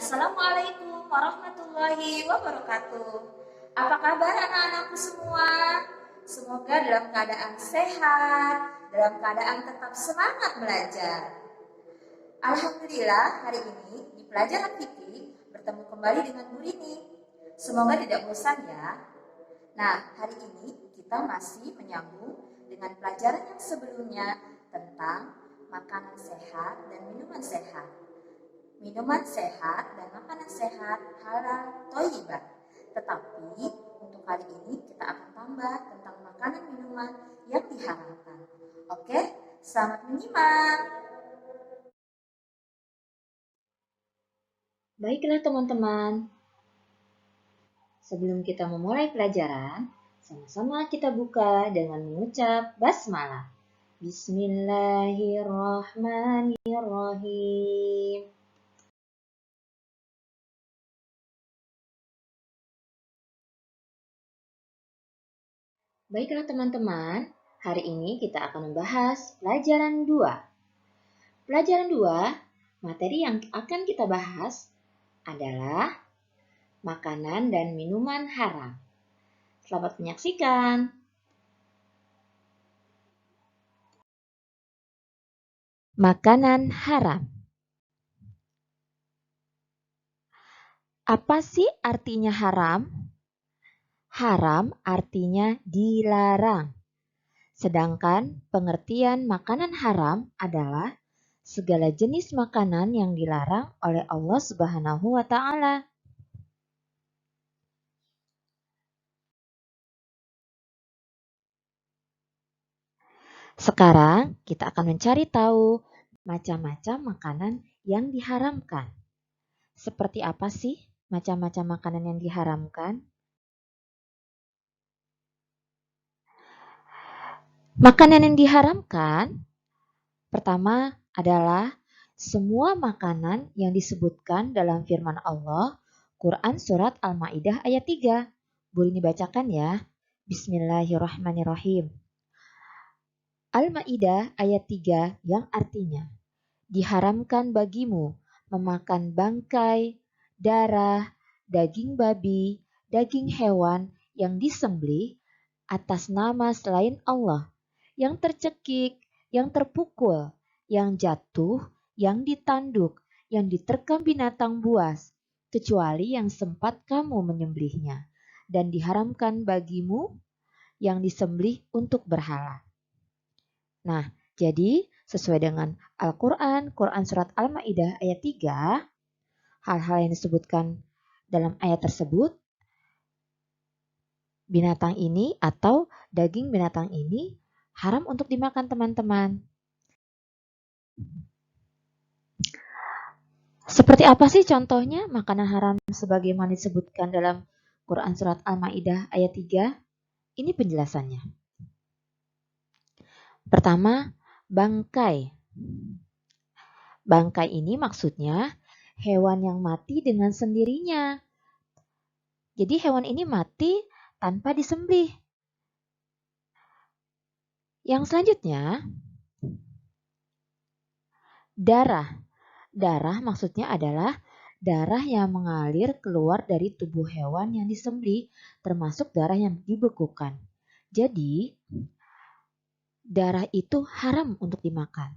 Assalamualaikum warahmatullahi wabarakatuh. Apa kabar anak-anakku semua? Semoga dalam keadaan sehat, dalam keadaan tetap semangat belajar. Alhamdulillah hari ini di pelajaran fikih bertemu kembali dengan Bu Rini. Semoga tidak bosan ya. Nah, hari ini kita masih menyambung dengan pelajaran yang sebelumnya tentang makanan sehat dan minuman sehat. Minuman sehat dan makanan sehat halal thayyibah. Tetapi untuk kali ini kita akan tambah tentang makanan minuman yang diharamkan. Oke, selamat menyimak. Baiklah teman-teman, sebelum kita memulai pelajaran, sama-sama kita buka dengan mengucap basmalah. Bismillahirrahmanirrahim. Baiklah teman-teman, hari ini kita akan membahas pelajaran 2. Pelajaran 2, materi yang akan kita bahas adalah makanan dan minuman haram. Selamat menyaksikan. Makanan haram. Apa sih artinya haram? Haram artinya dilarang. Sedangkan pengertian makanan haram adalah segala jenis makanan yang dilarang oleh Allah Subhanahu wa Ta'ala. Sekarang kita akan mencari tahu macam-macam makanan yang diharamkan. Seperti apa sih macam-macam makanan yang diharamkan? Makanan yang diharamkan pertama adalah semua makanan yang disebutkan dalam firman Allah, Quran Surat Al-Ma'idah ayat 3. Boleh dibacakan ya. Bismillahirrahmanirrahim. Al-Ma'idah ayat 3 yang artinya, diharamkan bagimu memakan bangkai, darah, daging babi, daging hewan yang disembelih atas nama selain Allah, yang tercekik, yang terpukul, yang jatuh, yang ditanduk, yang diterkam binatang buas, kecuali yang sempat kamu menyembelihnya, dan diharamkan bagimu yang disembelih untuk berhala. Nah, jadi sesuai dengan Al-Quran, Quran Surat Al-Ma'idah ayat 3, hal-hal yang disebutkan dalam ayat tersebut, binatang ini atau daging binatang ini haram untuk dimakan teman-teman. Seperti apa sih contohnya makanan haram sebagaimana disebutkan dalam Quran Surat Al-Ma'idah ayat 3? Ini penjelasannya. Pertama, bangkai. Bangkai ini maksudnya hewan yang mati dengan sendirinya. Jadi hewan ini mati tanpa disembelih. Yang selanjutnya, darah. Darah maksudnya adalah darah yang mengalir keluar dari tubuh hewan yang disembelih, termasuk darah yang dibekukan. Jadi, darah itu haram untuk dimakan.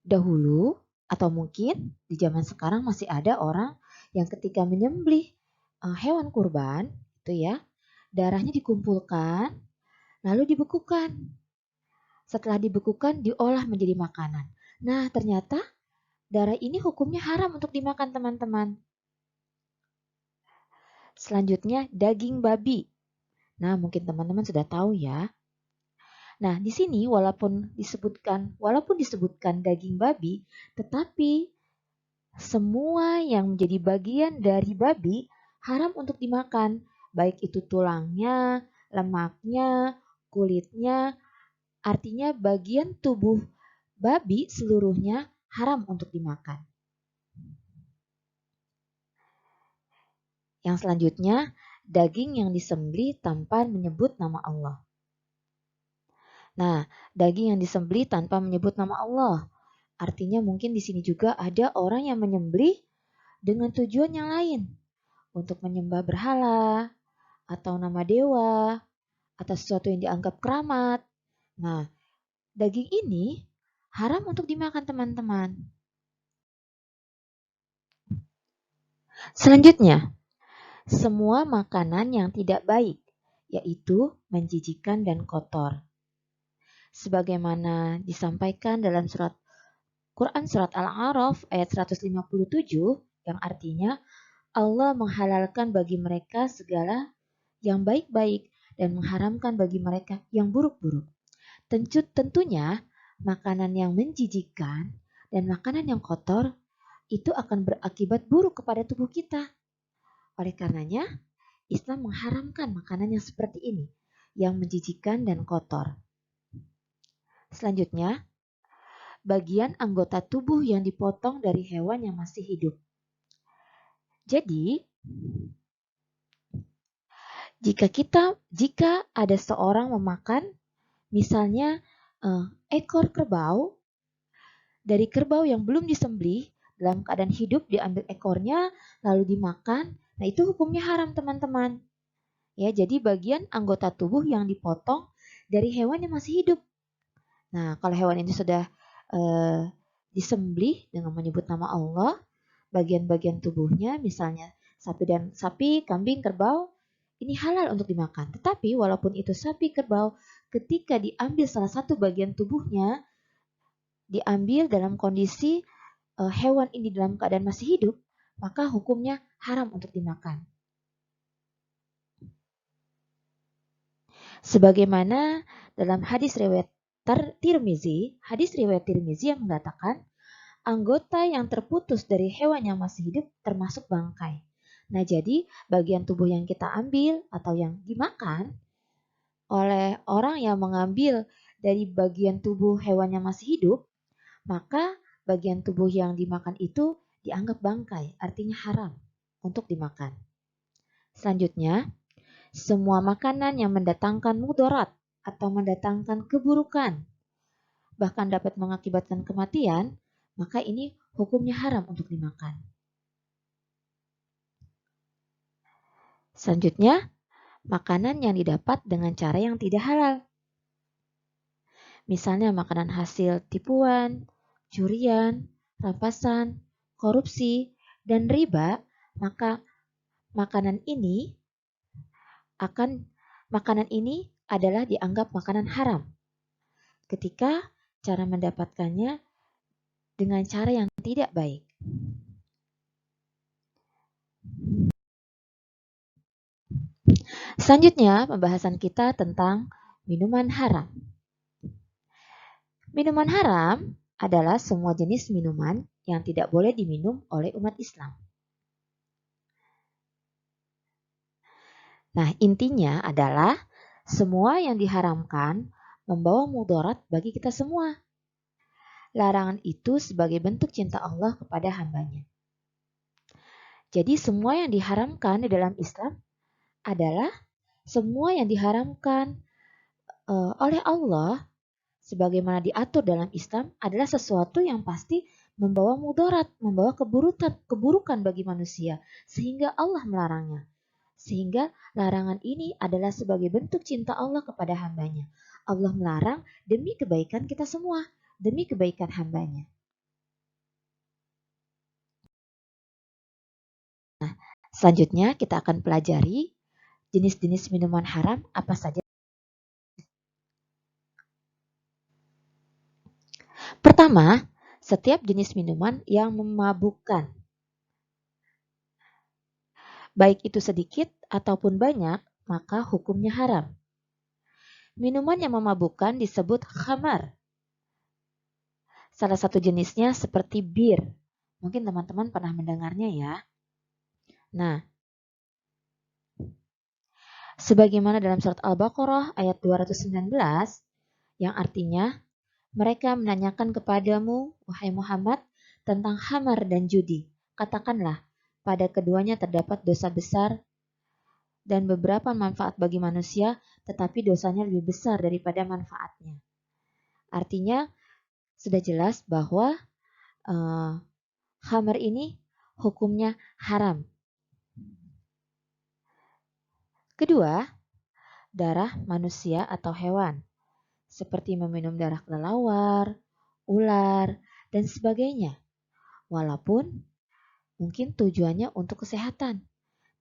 Dahulu, atau mungkin di zaman sekarang masih ada orang yang ketika menyembelih hewan kurban, itu ya, darahnya dikumpulkan, lalu dibekukan. Setelah dibekukan, diolah menjadi makanan. Nah, ternyata darah ini hukumnya haram untuk dimakan teman-teman. Selanjutnya, daging babi. Nah, mungkin teman-teman sudah tahu ya. Nah, di sini walaupun disebutkan daging babi, tetapi semua yang menjadi bagian dari babi haram untuk dimakan, baik itu tulangnya, lemaknya, kulitnya, artinya bagian tubuh babi seluruhnya haram untuk dimakan. Yang selanjutnya, daging yang disembelih tanpa menyebut nama Allah. Nah, daging yang disembelih tanpa menyebut nama Allah, artinya mungkin di sini juga ada orang yang menyembelih dengan tujuan yang lain, untuk menyembah berhala, atau nama dewa, atau sesuatu yang dianggap keramat. Nah, daging ini haram untuk dimakan teman-teman. Selanjutnya, semua makanan yang tidak baik, yaitu menjijikan dan kotor. Sebagaimana disampaikan dalam Quran surat Al-A'raf ayat 157 yang artinya Allah menghalalkan bagi mereka segala yang baik-baik dan mengharamkan bagi mereka yang buruk-buruk. Tentunya makanan yang menjijikkan dan makanan yang kotor itu akan berakibat buruk kepada tubuh kita. Oleh karenanya, Islam mengharamkan makanan yang seperti ini, yang menjijikkan dan kotor. Selanjutnya, bagian anggota tubuh yang dipotong dari hewan yang masih hidup. Jadi, jika ada seorang memakan misalnya ekor kerbau dari kerbau yang belum disembelih dalam keadaan hidup, diambil ekornya lalu dimakan, nah itu hukumnya haram teman-teman. Ya, jadi bagian anggota tubuh yang dipotong dari hewan yang masih hidup. Nah, kalau hewan ini sudah disembelih dengan menyebut nama Allah, bagian-bagian tubuhnya misalnya sapi, kambing, kerbau, ini halal untuk dimakan. Tetapi walaupun itu sapi, kerbau, ketika diambil salah satu bagian tubuhnya, diambil dalam kondisi hewan ini dalam keadaan masih hidup, maka hukumnya haram untuk dimakan. Sebagaimana dalam hadis riwayat Tirmizi yang mengatakan, anggota yang terputus dari hewan yang masih hidup termasuk bangkai. Nah, jadi bagian tubuh yang kita ambil atau yang dimakan oleh orang yang mengambil dari bagian tubuh hewan yang masih hidup, maka bagian tubuh yang dimakan itu dianggap bangkai, artinya haram untuk dimakan. Selanjutnya, semua makanan yang mendatangkan mudarat atau mendatangkan keburukan, bahkan dapat mengakibatkan kematian, maka ini hukumnya haram untuk dimakan. Selanjutnya, makanan yang didapat dengan cara yang tidak halal. Misalnya makanan hasil tipuan, curian, rampasan, korupsi, dan riba, maka makanan ini adalah dianggap makanan haram ketika cara mendapatkannya dengan cara yang tidak baik. Selanjutnya, pembahasan kita tentang minuman haram. Minuman haram adalah semua jenis minuman yang tidak boleh diminum oleh umat Islam. Nah, intinya adalah semua yang diharamkan membawa mudarat bagi kita semua. Larangan itu sebagai bentuk cinta Allah kepada hambanya. Jadi semua yang diharamkan di dalam Islam adalah semua yang diharamkan oleh Allah sebagaimana diatur dalam Islam adalah sesuatu yang pasti membawa mudarat, membawa keburukan bagi manusia, sehingga Allah melarangnya. Sehingga larangan ini adalah sebagai bentuk cinta Allah kepada hambanya. Allah melarang demi kebaikan kita semua, demi kebaikan hambanya. Nah, selanjutnya kita akan pelajari jenis-jenis minuman haram apa saja. Pertama, setiap jenis minuman yang memabukkan. Baik itu sedikit ataupun banyak, maka hukumnya haram. Minuman yang memabukkan disebut khamar. Salah satu jenisnya seperti bir. Mungkin teman-teman pernah mendengarnya ya. Nah, sebagaimana dalam surat Al-Baqarah ayat 219, yang artinya, mereka menanyakan kepadamu, wahai Muhammad, tentang khamar dan judi. Katakanlah, pada keduanya terdapat dosa besar dan beberapa manfaat bagi manusia, tetapi dosanya lebih besar daripada manfaatnya. Artinya, sudah jelas bahwa khamar ini hukumnya haram. Kedua, darah manusia atau hewan, seperti meminum darah kelelawar, ular, dan sebagainya. Walaupun mungkin tujuannya untuk kesehatan,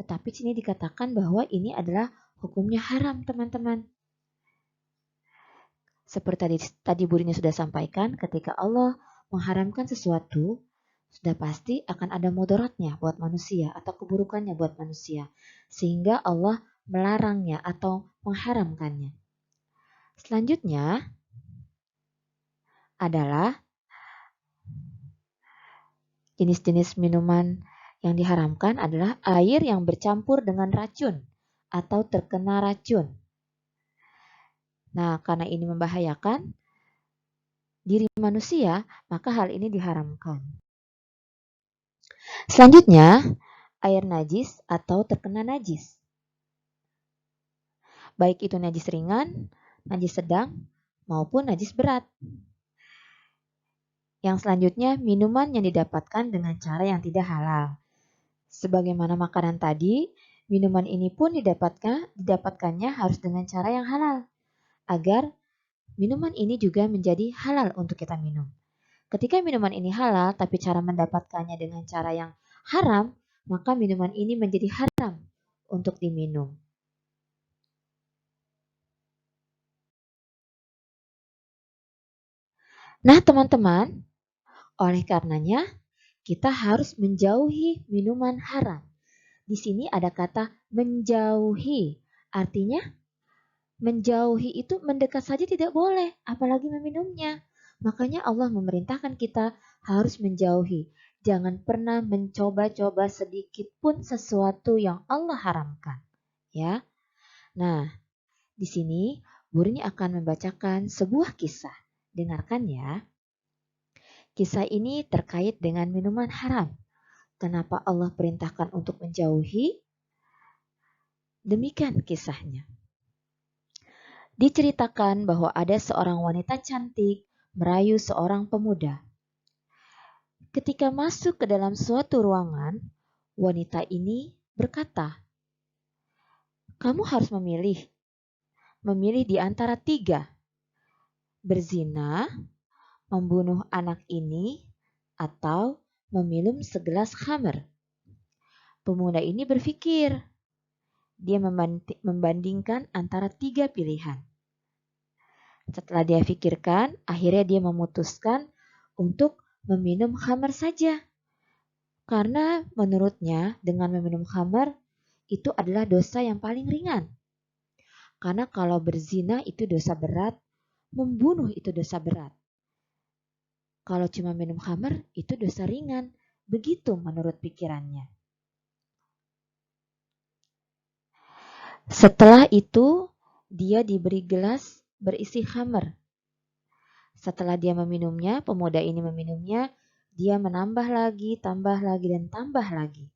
tetapi sini dikatakan bahwa ini adalah hukumnya haram, teman-teman. Seperti tadi Burina sudah sampaikan, ketika Allah mengharamkan sesuatu, sudah pasti akan ada mudaratnya buat manusia atau keburukannya buat manusia. Sehingga Allah melarangnya atau mengharamkannya. Selanjutnya adalah jenis-jenis minuman yang diharamkan adalah air yang bercampur dengan racun atau terkena racun. Nah, karena ini membahayakan diri manusia, maka hal ini diharamkan. Selanjutnya, air najis atau terkena najis. Baik itu najis ringan, najis sedang, maupun najis berat. Yang selanjutnya, minuman yang didapatkan dengan cara yang tidak halal. Sebagaimana makanan tadi, minuman ini pun didapatkannya harus dengan cara yang halal, agar minuman ini juga menjadi halal untuk kita minum. Ketika minuman ini halal, tapi cara mendapatkannya dengan cara yang haram, maka minuman ini menjadi haram untuk diminum. Nah, teman-teman, oleh karenanya kita harus menjauhi minuman haram. Di sini ada kata menjauhi. Artinya menjauhi itu mendekat saja tidak boleh, apalagi meminumnya. Makanya Allah memerintahkan kita harus menjauhi. Jangan pernah mencoba-coba sedikit pun sesuatu yang Allah haramkan. Ya. Nah, di sini Burini akan membacakan sebuah kisah. Dengarkan ya. Kisah ini terkait dengan minuman haram. Kenapa Allah perintahkan untuk menjauhi? Demikian kisahnya. Diceritakan bahwa ada seorang wanita cantik merayu seorang pemuda. Ketika masuk ke dalam suatu ruangan, wanita ini berkata, "Kamu harus memilih di antara 3. Berzina, membunuh anak ini, atau meminum segelas khamr." Pemuda ini berpikir. Dia membandingkan antara 3 pilihan. Setelah dia pikirkan, akhirnya dia memutuskan untuk meminum khamr saja. Karena menurutnya dengan meminum khamr itu adalah dosa yang paling ringan. Karena kalau berzina itu dosa berat, membunuh itu dosa berat. Kalau cuma minum khamr itu dosa ringan. Begitu menurut pikirannya. Setelah itu, dia diberi gelas berisi khamr. Setelah dia meminumnya, pemuda ini meminumnya, dia menambah lagi, tambah lagi, dan tambah lagi.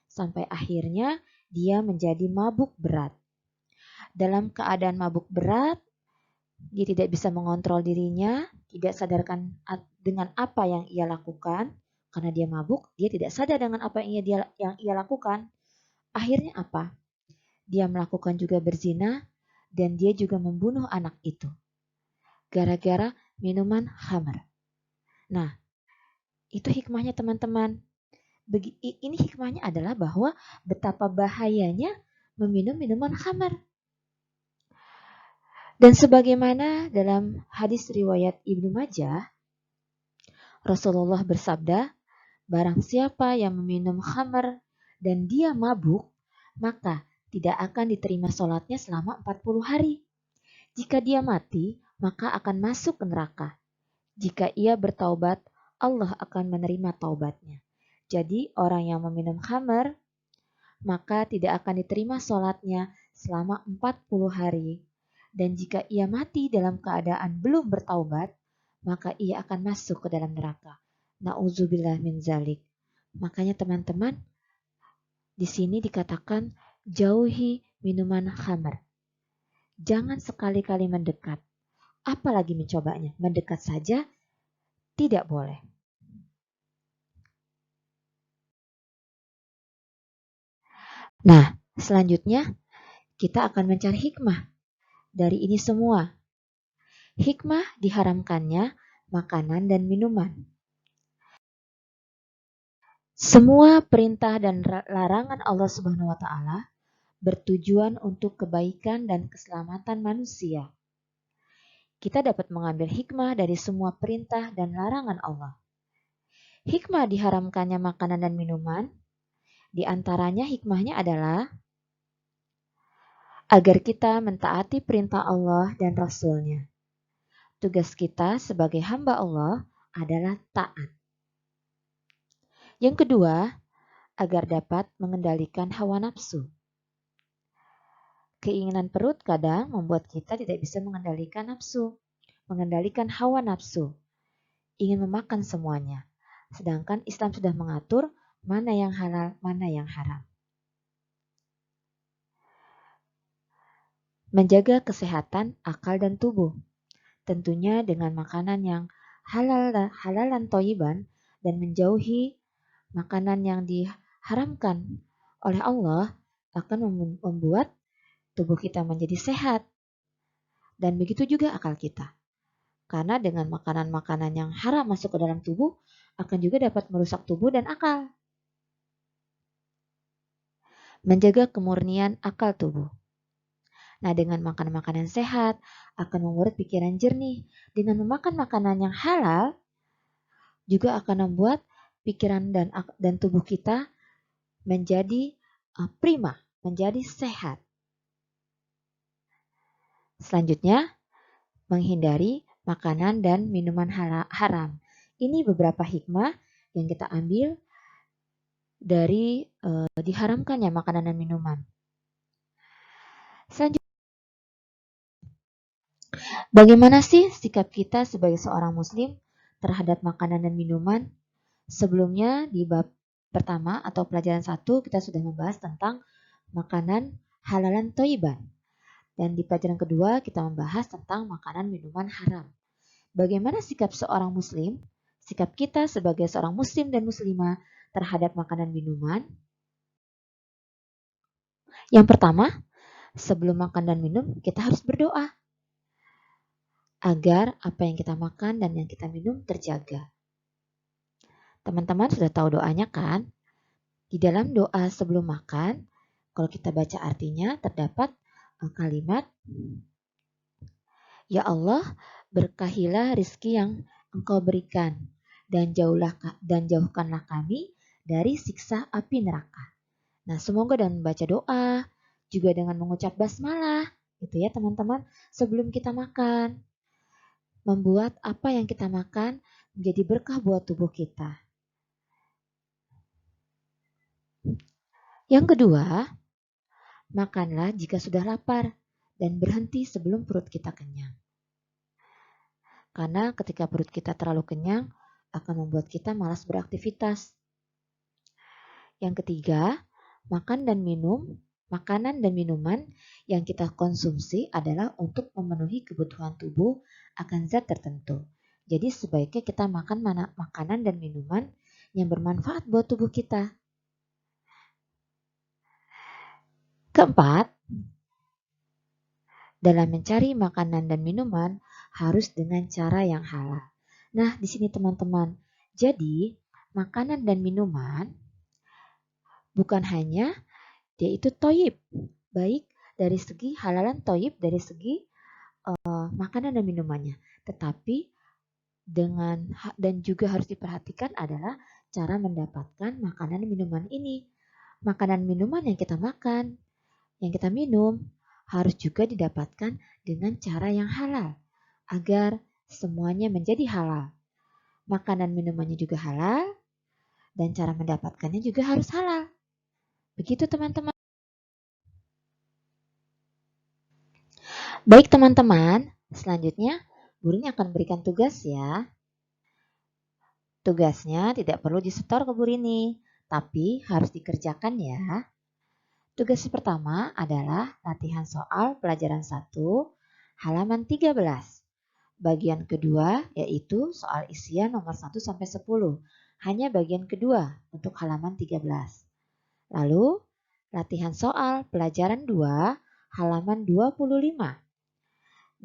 Sampai akhirnya dia menjadi mabuk berat. Dalam keadaan mabuk berat, dia tidak bisa mengontrol dirinya, tidak sadarkan dengan apa yang ia lakukan. Karena dia mabuk, dia tidak sadar dengan apa yang ia lakukan. Akhirnya apa? Dia melakukan juga berzina dan dia juga membunuh anak itu. Gara-gara minuman khamr. Nah, itu hikmahnya teman-teman. Ini hikmahnya adalah bahwa betapa bahayanya meminum minuman khamr. Dan sebagaimana dalam hadis riwayat Ibnu Majah, Rasulullah bersabda, "Barang siapa yang meminum khamr dan dia mabuk, maka tidak akan diterima sholatnya selama 40 hari. Jika dia mati, maka akan masuk ke neraka. Jika ia bertaubat, Allah akan menerima taubatnya." Jadi orang yang meminum khamr, maka tidak akan diterima sholatnya selama 40 hari. Dan jika ia mati dalam keadaan belum bertaubat, maka ia akan masuk ke dalam neraka. Na'udzubillah min zalik. Makanya teman-teman, di sini dikatakan jauhi minuman khamr. Jangan sekali-kali mendekat. Apalagi mencobanya. Mendekat saja tidak boleh. Nah, selanjutnya kita akan mencari hikmah dari ini semua. Hikmah diharamkannya makanan dan minuman. Semua perintah dan larangan Allah Subhanahu wa taala bertujuan untuk kebaikan dan keselamatan manusia. Kita dapat mengambil hikmah dari semua perintah dan larangan Allah. Hikmah diharamkannya makanan dan minuman, di antaranya hikmahnya adalah agar kita mentaati perintah Allah dan Rasul-Nya. Tugas kita sebagai hamba Allah adalah taat. Yang kedua, agar dapat mengendalikan hawa nafsu. Keinginan perut kadang membuat kita tidak bisa mengendalikan nafsu, mengendalikan hawa nafsu, ingin memakan semuanya. Sedangkan Islam sudah mengatur mana yang halal, mana yang haram. Menjaga kesehatan akal dan tubuh, tentunya dengan makanan yang halalan toyiban dan menjauhi makanan yang diharamkan oleh Allah akan membuat tubuh kita menjadi sehat. Dan begitu juga akal kita. Karena dengan makanan-makanan yang haram masuk ke dalam tubuh akan juga dapat merusak tubuh dan akal. Menjaga kemurnian akal tubuh. Nah, dengan makan makanan sehat akan membuat pikiran jernih. Dengan memakan makanan yang halal juga akan membuat pikiran dan tubuh kita menjadi prima, menjadi sehat. Selanjutnya, menghindari makanan dan minuman haram. Ini beberapa hikmah yang kita ambil dari diharamkannya makanan dan minuman. Selanjutnya, bagaimana sih sikap kita sebagai seorang muslim terhadap makanan dan minuman? Sebelumnya di bab pertama atau pelajaran 1 kita sudah membahas tentang makanan halalan toiban. Dan di pelajaran kedua kita membahas tentang makanan minuman haram. Bagaimana sikap seorang muslim, sikap kita sebagai seorang muslim dan muslimah terhadap makanan minuman? Yang pertama, sebelum makan dan minum kita harus berdoa agar apa yang kita makan dan yang kita minum terjaga. Teman-teman sudah tahu doanya kan? Di dalam doa sebelum makan, kalau kita baca artinya terdapat kalimat, Ya Allah, berkahilah rizki yang Engkau berikan dan jauhkanlah kami dari siksa api neraka. Nah, semoga dengan membaca doa, juga dengan mengucap basmalah, gitu ya teman-teman, sebelum kita makan. Membuat apa yang kita makan menjadi berkah buat tubuh kita. Yang kedua, makanlah jika sudah lapar dan berhenti sebelum perut kita kenyang. Karena ketika perut kita terlalu kenyang, akan membuat kita malas beraktivitas. Yang ketiga, makanan dan minuman yang kita konsumsi adalah untuk memenuhi kebutuhan tubuh akan zat tertentu. Jadi sebaiknya kita makan makanan dan minuman yang bermanfaat buat tubuh kita. Keempat, dalam mencari makanan dan minuman harus dengan cara yang halal. Nah, di sini teman-teman, jadi makanan dan minuman bukan hanya dia itu toyib, baik dari segi halalan toyib, dari segi makanan dan minumannya. Tetapi dan juga harus diperhatikan adalah cara mendapatkan makanan dan minuman ini. Makanan minuman yang kita makan, yang kita minum, harus juga didapatkan dengan cara yang halal, agar semuanya menjadi halal. Makanan minumannya juga halal, dan cara mendapatkannya juga harus halal. Begitu teman-teman. Baik teman-teman, selanjutnya gurunya akan berikan tugas ya. Tugasnya tidak perlu disetor ke Bu Rini, tapi harus dikerjakan ya. Tugas pertama adalah latihan soal pelajaran 1, halaman 13. Bagian kedua yaitu soal isian nomor 1 sampai 10. Hanya bagian kedua untuk halaman 13. Lalu Latihan soal pelajaran 2, halaman 25.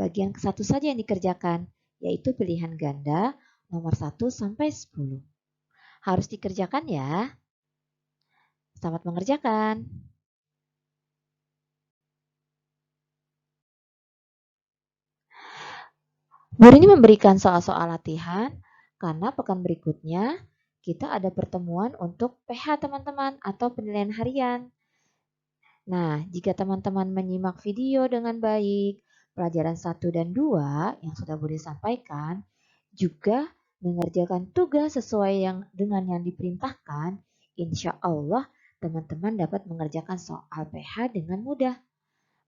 Bagian ke-1 saja yang dikerjakan, yaitu pilihan ganda nomor 1 sampai 10. Harus dikerjakan ya. Selamat mengerjakan. Bu Rini memberikan soal-soal latihan karena pekan berikutnya kita ada pertemuan untuk PH teman-teman atau penilaian harian. Nah, jika teman-teman menyimak video dengan baik, pelajaran 1 dan 2 yang sudah Bu Rini sampaikan, juga mengerjakan tugas sesuai dengan yang diperintahkan, insya Allah teman-teman dapat mengerjakan soal PH dengan mudah.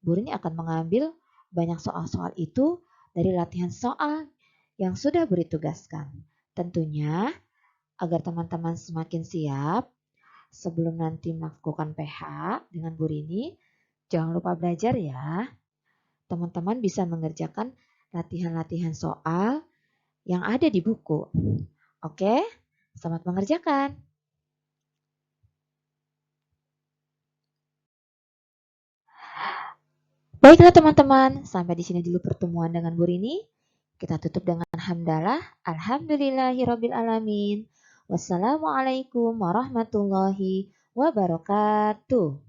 Bu Rini akan mengambil banyak soal-soal itu dari latihan soal yang sudah Bu Rini tugaskan. Tentunya agar teman-teman semakin siap sebelum nanti melakukan PH dengan Bu Rini, jangan lupa belajar ya. Teman-teman bisa mengerjakan latihan-latihan soal yang ada di buku. Oke, selamat mengerjakan. Baiklah teman-teman, sampai di sini dulu pertemuan dengan Bu Rini. Kita tutup dengan hamdalah. Alhamdulillahirabbil alamin. Wassalamualaikum warahmatullahi wabarakatuh.